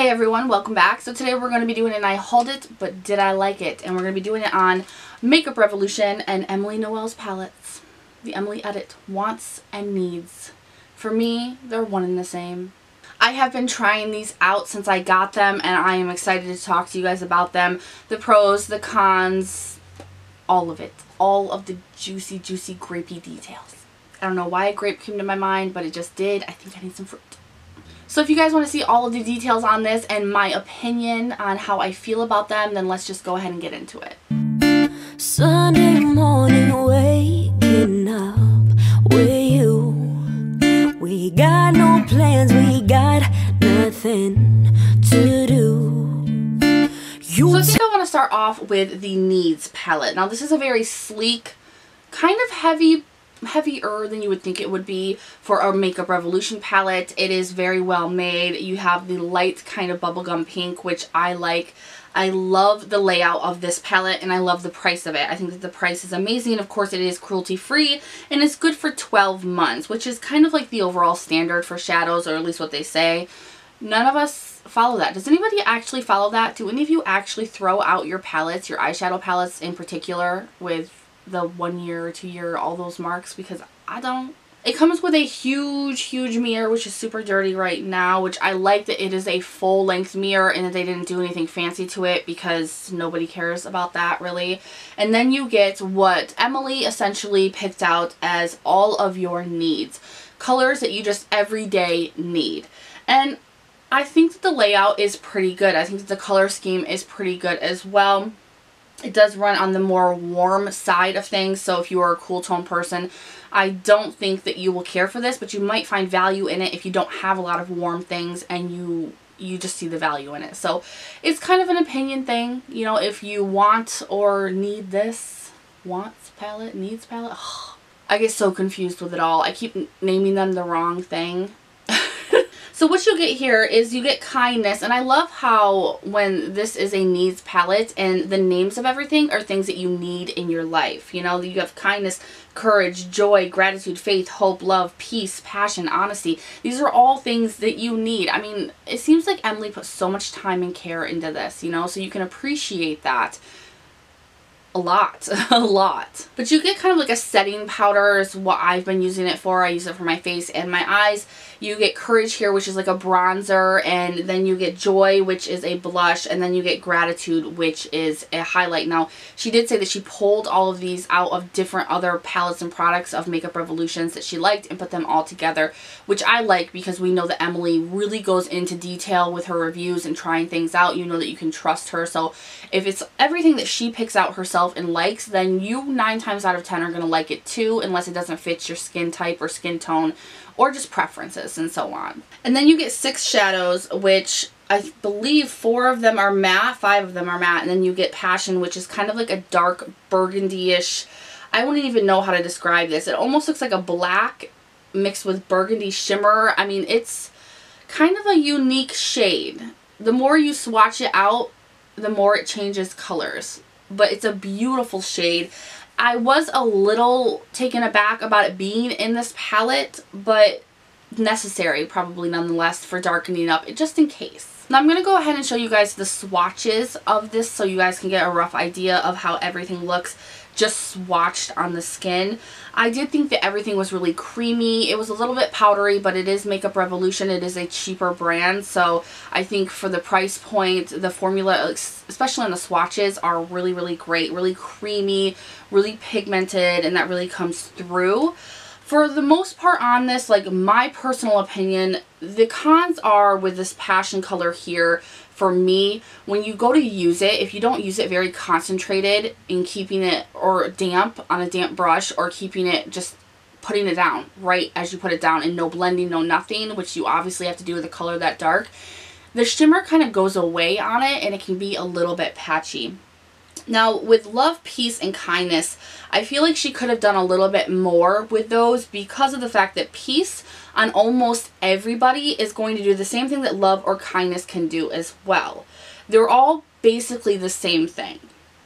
Hey everyone, welcome back. So today we're going to be doing an I hauled it, but did I like it? And we're going to be doing it on Makeup Revolution and Emily Noel's palettes. The Emily Edit wants and needs. For me, they're one and the same. I have been trying these out since I got them, and I am excited to talk to you guys about them. The pros, the cons, all of it. All of the juicy, juicy, grapey details. I don't know why a grape came to my mind, but it just did. I think I need some fruit. So if you guys want to see all of the details on this and my opinion on how I feel about them, then let's just go ahead and get into it. Sunday morning, waking up with you. We got no plans, we got nothing to do. So I think I want to start off with the Needs palette. Now this is a very sleek, kind of heavier than you would think it would be for a Makeup Revolution palette. It is very well made. You have the light kind of bubblegum pink, which I like. I love the layout of this palette and I love the price of it. I think that the price is amazing. Of course, it is cruelty free and it's good for 12 months, which is kind of like the overall standard for shadows, or at least what they say. None of us follow that. Does anybody actually follow that? Do any of you actually throw out your palettes, your eyeshadow palettes in particular, with the 1 year, 2 year, all those marks? Because I don't. It comes with a huge mirror, which is super dirty right now, which I like that it is a full length mirror and that they didn't do anything fancy to it because nobody cares about that really. And then you get what Emily essentially picked out as all of your needs. Colors that you just every day need. And I think that the layout is pretty good. I think that the color scheme is pretty good as well. It does run on the more warm side of things, so if you are a cool tone person, I don't think that you will care for this, but you might find value in it if you don't have a lot of warm things and you just see the value in it. So it's kind of an opinion thing, you know, if you want or need this. Wants palette, needs palette. Oh, I get so confused with it all. I keep naming them the wrong thing. So what you get here is you get kindness, and I love how when this is a needs palette and the names of everything are things that you need in your life. You know, you have kindness, courage, joy, gratitude, faith, hope, love, peace, passion, honesty. These are all things that you need. I mean, it seems like Emily put so much time and care into this, you know, so you can appreciate that. A lot. But you get kind of like a setting powder is what I've been using it for. I use it for my face and my eyes. You get courage here, which is like a bronzer, and then you get joy, which is a blush, and then you get gratitude, which is a highlight. Now, she did say that she pulled all of these out of different other palettes and products of Makeup Revolutions that she liked and put them all together, which I like because we know that Emily really goes into detail with her reviews and trying things out. You know that you can trust her. So if it's everything that she picks out herself and likes, then you 9 times out of 10 are going to like it too, unless it doesn't fit your skin type or skin tone or just preferences and so on. And then you get 6 shadows, which I believe 4 of them are matte, 5 of them are matte, and then you get Passion, which is kind of like a dark burgundy-ish. I wouldn't even know how to describe this. It almost looks like a black mixed with burgundy shimmer. I mean, it's kind of a unique shade. The more you swatch it out, the more it changes colors. But it's a beautiful shade. I was a little taken aback about it being in this palette, but necessary probably nonetheless for darkening up, just in case. Now I'm going to go ahead and show you guys the swatches of this so you guys can get a rough idea of how everything looks just swatched on the skin. I did think that everything was really creamy. It was a little bit powdery, but it is Makeup Revolution. It is a cheaper brand, so I think for the price point, the formula, especially on the swatches, are really great. Really creamy, really pigmented, and that really comes through. For the most part on this, like my personal opinion, the cons are with this Passion color here. For me, when you go to use it, if you don't use it very concentrated in keeping it or damp on a damp brush, or keeping it just putting it down right as you put it down and no blending, no nothing, which you obviously have to do with a color that dark, the shimmer kind of goes away on it and it can be a little bit patchy. Now with Love, Peace, and Kindness, I feel like she could have done a little bit more with those because of the fact that Peace on almost everybody is going to do the same thing that Love or Kindness can do as well. They're all basically the same thing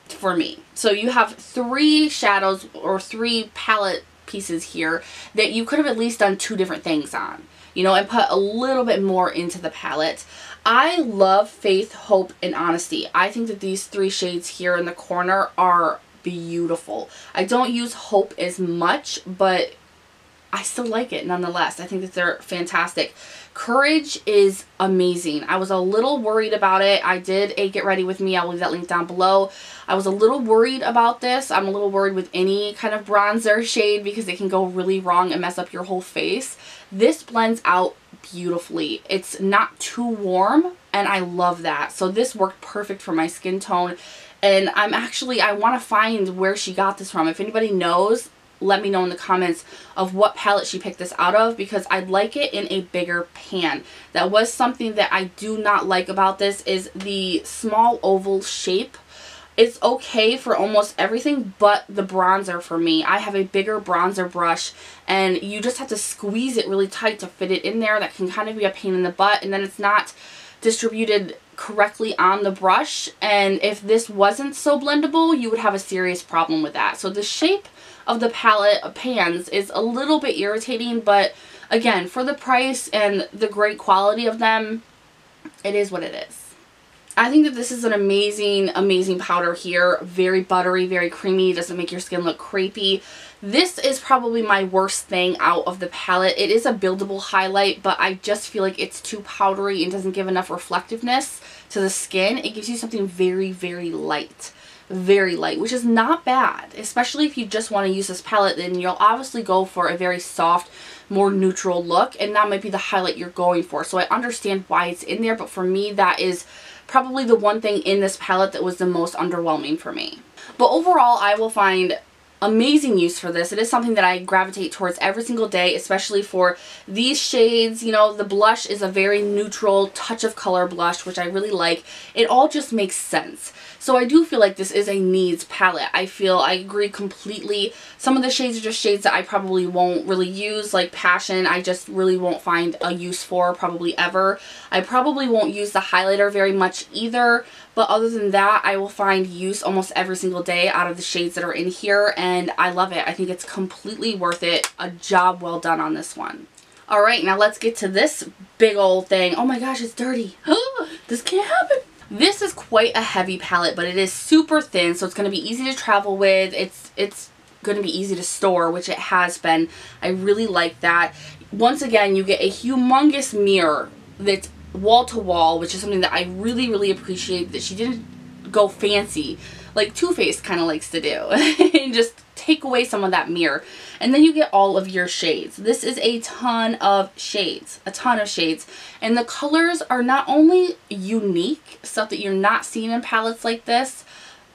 for me. So you have 3 shadows or 3 palette pieces here that you could have at least done 2 different things on, you know, and put a little bit more into the palette. I love Faith, Hope, and Honesty. I think that these 3 shades here in the corner are beautiful. I don't use Hope as much, but I still like it nonetheless. I think that they're fantastic. Courage is amazing. I was a little worried about it. I did a Get Ready With Me. I'll leave that link down below. I was a little worried about this. I'm a little worried with any kind of bronzer shade because it can go really wrong and mess up your whole face. This blends out beautifully. It's not too warm, and I love that. So this worked perfect for my skin tone. And I want to find where she got this from. If anybody knows, let me know in the comments of what palette she picked this out of, because I'd like it in a bigger pan. That was something that I do not like about this, is the small oval shape. It's okay for almost everything but the bronzer for me. I have a bigger bronzer brush, and you just have to squeeze it really tight to fit it in there. That can kind of be a pain in the butt, and then it's not distributed correctly on the brush. And if this wasn't so blendable, you would have a serious problem with that. So the shape of the palette pans is a little bit irritating, but again, for the price and the great quality of them, it is what it is. I think that this is an amazing, amazing powder here. Very buttery, very creamy. Doesn't make your skin look crepey. This is probably my worst thing out of the palette. It is a buildable highlight, but I just feel like it's too powdery and doesn't give enough reflectiveness to the skin. It gives you something very, very light. Very light, which is not bad, especially if you just want to use this palette. Then you'll obviously go for a very soft, more neutral look, and that might be the highlight you're going for. So I understand why it's in there, but for me, that is probably the one thing in this palette that was the most underwhelming for me. But overall, I will find amazing use for this. It is something that I gravitate towards every single day, especially for these shades. You know, the blush is a very neutral touch of color blush, which I really like. It all just makes sense. So I do feel like this is a needs palette. I agree completely. Some of the shades are just shades that I probably won't really use, like Passion. I just really won't find a use for, probably ever. I probably won't use the highlighter very much either, but other than that, I will find use almost every single day out of the shades that are in here, and I love it. I think it's completely worth it. A job well done on this one. Alright, now let's get to this big old thing. Oh my gosh, it's dirty. This can't happen. This is quite a heavy palette, but it is super thin, so it's going to be easy to travel with. It's going to be easy to store, which it has been. I really like that. Once again, you get a humongous mirror that's wall to wall, which is something that I really, really appreciate, that she didn't go fancy like Too Faced kind of likes to do and just take away some of that mirror. And then you get all of your shades. This is a ton of shades, and the colors are not only unique, stuff that you're not seeing in palettes like this,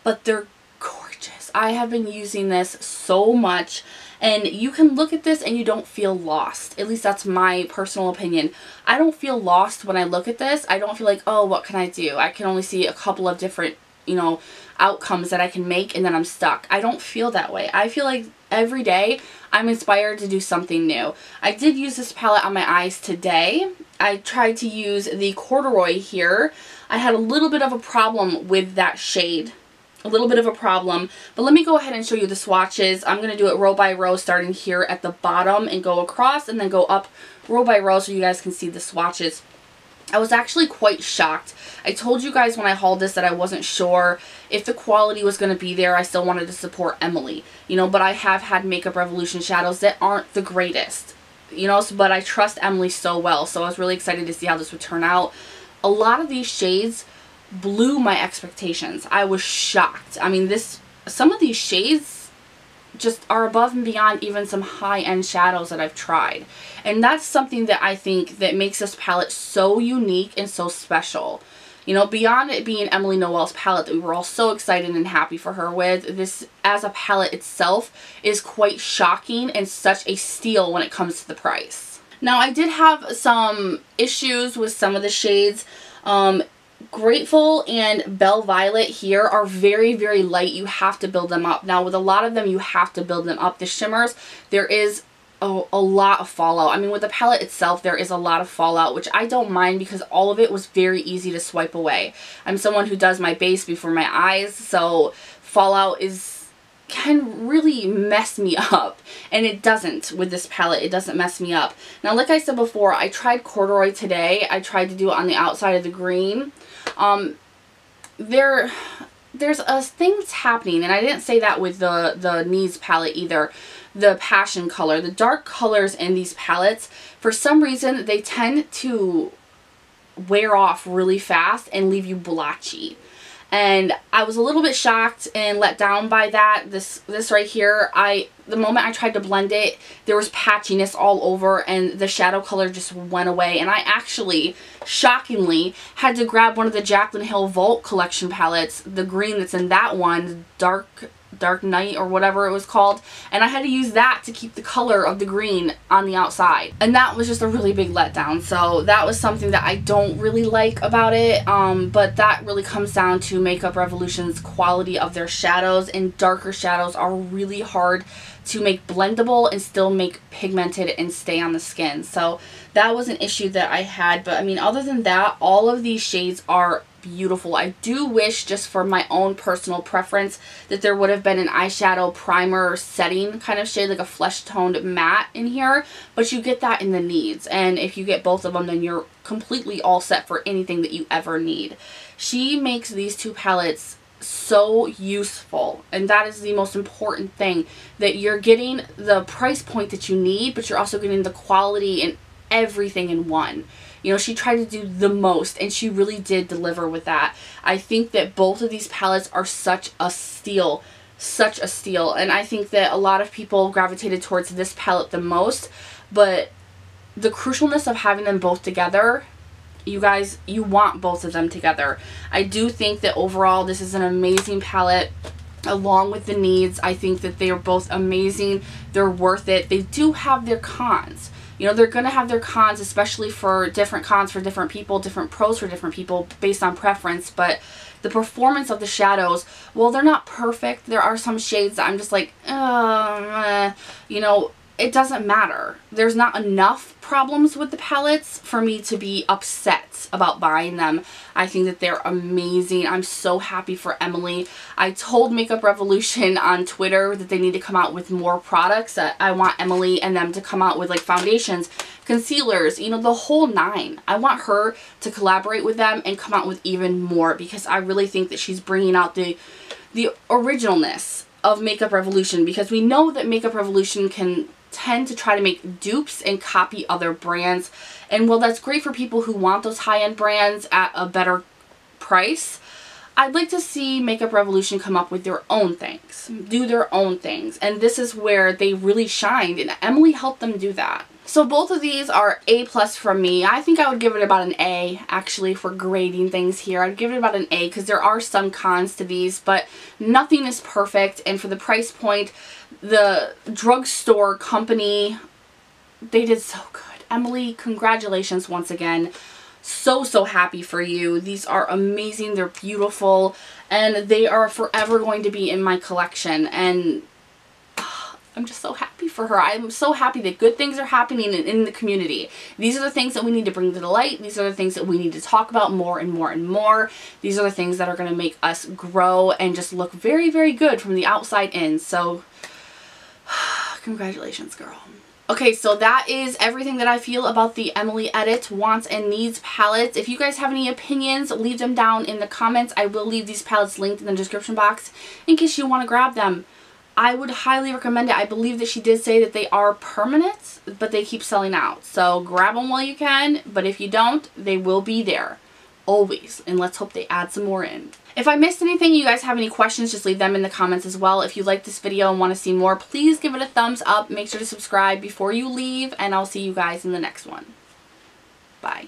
but they're gorgeous. I have been using this so much, and you can look at this and you don't feel lost. At least that's my personal opinion. I don't feel lost when I look at this. I don't feel like, oh, what can I do? I can only see a couple of different, you know, outcomes that I can make, and then I'm stuck. I don't feel that way. I feel like every day I'm inspired to do something new. I did use this palette on my eyes today. I tried to use the corduroy here. I had a little bit of a problem with that shade. A little bit of a problem, but let me go ahead and show you the swatches. I'm going to do it row by row, starting here at the bottom and go across, and then go up row by row so you guys can see the swatches. I was actually quite shocked. I told you guys when I hauled this that I wasn't sure if the quality was going to be there. I still wanted to support Emily, you know, but I have had Makeup Revolution shadows that aren't the greatest, you know, but I trust Emily so well, so I was really excited to see how this would turn out. A lot of these shades blew my expectations. I was shocked. I mean, some of these shades just are above and beyond even some high-end shadows that I've tried. And that's something that I think that makes this palette so unique and so special. You know, beyond it being Emily Noel's palette that we were all so excited and happy for her with, this as a palette itself is quite shocking and such a steal when it comes to the price. Now, I did have some issues with some of the shades. Grateful and Belle Violet here are very, very light. You have to build them up. Now, with a lot of them, you have to build them up. The shimmers, there is a lot of fallout. I mean, with the palette itself, there is a lot of fallout, which I don't mind because all of it was very easy to swipe away. I'm someone who does my base before my eyes, so fallout can really mess me up, and it doesn't with this palette. It doesn't mess me up. Now, like I said before, I tried corduroy today. I tried to do it on the outside of the green. There's a thing that's happening, and I didn't say that with the Needs palette either. The passion color, the dark colors in these palettes, for some reason they tend to wear off really fast and leave you blotchy. And I was a little bit shocked and let down by that. This right here, the moment I tried to blend it, there was patchiness all over and the shadow color just went away. And I actually, shockingly, had to grab one of the Jaclyn Hill Vault collection palettes, the green that's in that one, Dark Night or whatever it was called, and I had to use that to keep the color of the green on the outside, and that was just a really big letdown. So that was something that I don't really like about it, but that really comes down to Makeup Revolution's quality of their shadows, and darker shadows are really hard to make blendable and still make pigmented and stay on the skin. So that was an issue that I had, but I mean, other than that, all of these shades are beautiful. I do wish, just for my own personal preference, that there would have been an eyeshadow primer setting kind of shade, like a flesh toned matte in here, but you get that in the Needs, and if you get both of them, then you're completely all set for anything that you ever need. She makes these two palettes so useful, and that is the most important thing, that you're getting the price point that you need, but you're also getting the quality and everything in one. You know, she tried to do the most, and she really did deliver with that. I think that both of these palettes are such a steal. Such a steal. And I think that a lot of people gravitated towards this palette the most. But the crucialness of having them both together, you guys, you want both of them together. I do think that overall this is an amazing palette. Along with the Needs, I think that they are both amazing. They're worth it. They do have their cons. You know, they're going to have their cons, especially for different cons for different people, different pros for different people based on preference. But the performance of the shadows, well, they're not perfect. There are some shades that I'm just like, you know, it doesn't matter. There's not enough problems with the palettes for me to be upset about buying them. I think that they're amazing. I'm so happy for Emily. I told Makeup Revolution on Twitter that they need to come out with more products. I want Emily and them to come out with like foundations, concealers, you know, the whole nine. I want her to collaborate with them and come out with even more, because I really think that she's bringing out the originalness of Makeup Revolution, because we know that Makeup Revolution can tend to try to make dupes and copy other brands, and while that's great for people who want those high-end brands at a better price, I'd like to see Makeup Revolution come up with their own things, do their own things, and this is where they really shined, and Emily helped them do that. So both of these are A+ from me. I think I would give it about an A, actually, for grading things here. I'd give it about an A, because there are some cons to these, but nothing is perfect, and for the price point, the drugstore company, they did so good. Emily, congratulations once again. So happy for you. These are amazing. They're beautiful, and they are forever going to be in my collection, and I'm just so happy for her. I'm so happy that good things are happening in the community. These are the things that we need to bring to the light. These are the things that we need to talk about more and more and more. These are the things that are going to make us grow and just look very, very good from the outside in. So congratulations, girl. Okay, so that is everything that I feel about the Emily Edit Wants and Needs palettes. If you guys have any opinions, leave them down in the comments. I will leave these palettes linked in the description box in case you want to grab them. I would highly recommend it. I believe that she did say that they are permanent, but they keep selling out. So grab them while you can, but if you don't, they will be there. Always. And let's hope they add some more in. If I missed anything, you guys have any questions, just leave them in the comments as well. If you like this video and want to see more, please give it a thumbs up. Make sure to subscribe before you leave, and I'll see you guys in the next one. Bye.